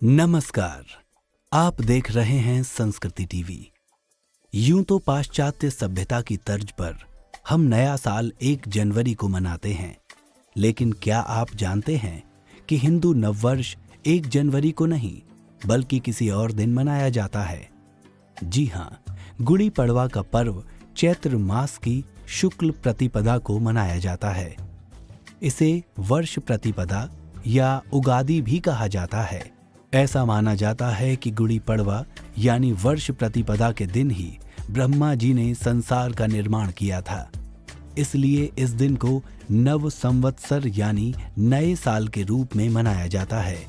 नमस्कार। आप देख रहे हैं संस्कृति टीवी। यूं तो पाश्चात्य सभ्यता की तर्ज पर हम नया साल 1 जनवरी को मनाते हैं, लेकिन क्या आप जानते हैं कि हिंदू नववर्ष 1 जनवरी को नहीं बल्कि किसी और दिन मनाया जाता है। जी हाँ, गुड़ी पड़वा का पर्व चैत्र मास की शुक्ल प्रतिपदा को मनाया जाता है। इसे वर्ष प्रतिपदा या उगादि भी कहा जाता है। ऐसा माना जाता है कि गुड़ी पड़वा यानी वर्ष प्रतिपदा के दिन ही ब्रह्मा जी ने संसार का निर्माण किया था। इसलिए इस दिन को नव संवत्सर यानी नए साल के रूप में मनाया जाता है।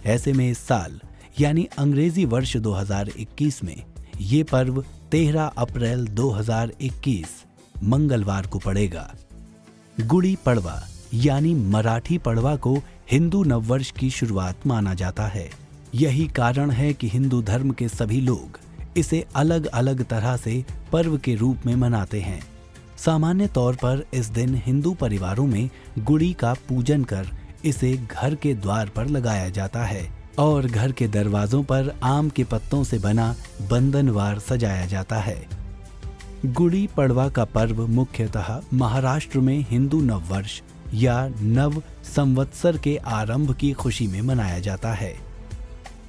ऐसे में इस साल यानी अंग्रेजी वर्ष 2021 में ये पर्व 13 अप्रैल 2021 मंगलवार को पड़ेगा। गुड़ी पड़वा यानी मराठी पड़वा को हिंदू नववर्ष की शुरुआत माना जाता है। यही कारण है कि हिंदू धर्म के सभी लोग इसे अलग अलग तरह से पर्व के रूप में मनाते हैं। सामान्य तौर पर इस दिन हिंदू परिवारों में गुड़ी का पूजन कर इसे घर के द्वार पर लगाया जाता है और घर के दरवाजों पर आम के पत्तों से बना बंधनवार सजाया जाता है। गुड़ी पड़वा का पर्व मुख्यतः महाराष्ट्र में हिंदू नववर्ष या नव संवत्सर के आरंभ की खुशी में मनाया जाता है।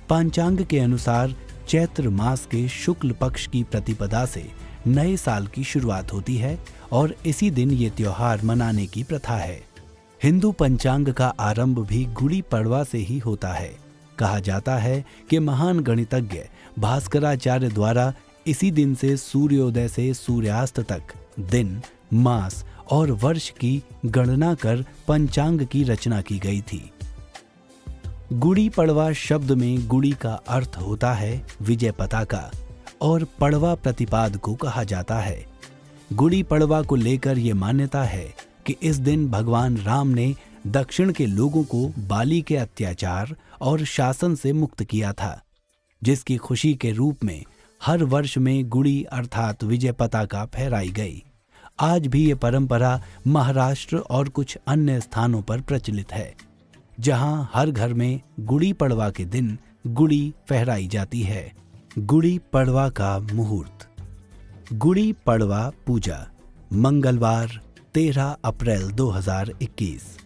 पंचांग के अनुसार चैत्र मास के शुक्ल पक्ष की प्रतिपदा से नए साल की शुरुआत होती है और इसी दिन ये त्योहार मनाने की प्रथा है। हिंदू पंचांग का आरंभ भी गुड़ी पड़वा से ही होता है। कहा जाता है कि महान गणितज्ञ भास्कराचार्य द्वारा इसी दिन से सूर्योदय से सूर्यास्त तक दिन, मास और वर्ष की गणना कर पंचांग की रचना की गई थी। गुड़ी पड़वा शब्द में गुड़ी का अर्थ होता है विजय पताका और पड़वा प्रतिपाद को कहा जाता है। गुड़ी पड़वा को लेकर ये मान्यता है कि इस दिन भगवान राम ने दक्षिण के लोगों को बाली के अत्याचार और शासन से मुक्त किया था, जिसकी खुशी के रूप में हर वर्ष में गुड़ी अर्थात विजय पताका फहराई गई। आज भी ये परंपरा महाराष्ट्र और कुछ अन्य स्थानों पर प्रचलित है, जहां हर घर में गुड़ी पड़वा के दिन गुड़ी फहराई जाती है। गुड़ी पड़वा का मुहूर्त। गुड़ी पड़वा पूजा मंगलवार 13 अप्रैल 2021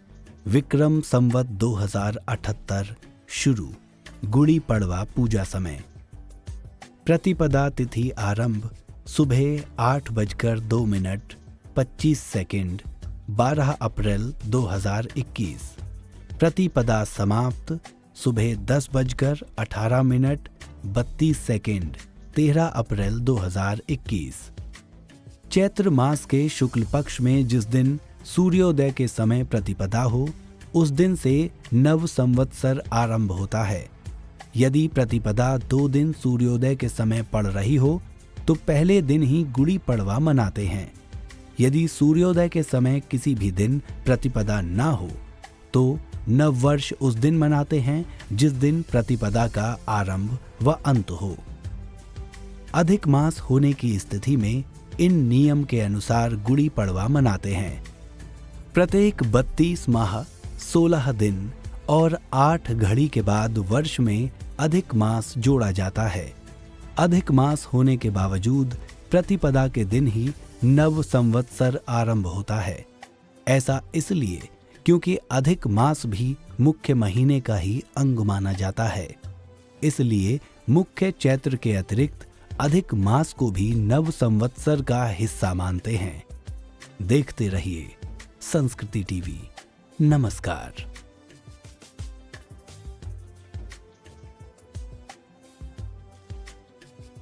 विक्रम संवत 2078 शुरू। गुड़ी पड़वा पूजा समय। प्रतिपदा तिथि आरंभ सुबह 8:02 12 अप्रैल 2021। प्रतिपदा समाप्त सुबह 10:18 13 अप्रैल 2021। चैत्र मास के शुक्ल पक्ष में जिस दिन सूर्योदय के समय प्रतिपदा हो, उस दिन से नव संवत्सर आरंभ होता है। यदि प्रतिपदा 2 दिन सूर्योदय के समय पड़ रही हो तो पहले दिन ही गुड़ी पड़वा मनाते हैं। यदि सूर्योदय के समय किसी भी दिन प्रतिपदा ना हो तो नववर्ष उस दिन मनाते हैं जिस दिन प्रतिपदा का आरंभ व अंत हो। अधिक मास होने की स्थिति में इन नियम के अनुसार गुड़ी पड़वा मनाते हैं। प्रत्येक 32 माह 16 दिन और 8 घड़ी के बाद वर्ष में अधिक मास जोड़ा जाता है। अधिक मास होने के बावजूद प्रतिपदा के दिन ही नव संवत्सर आरंभ होता है। ऐसा इसलिए क्योंकि अधिक मास भी मुख्य महीने का ही अंग माना जाता है। इसलिए मुख्य चैत्र के अतिरिक्त अधिक मास को भी नव संवत्सर का हिस्सा मानते हैं। देखते रहिए संस्कृति टीवी। नमस्कार।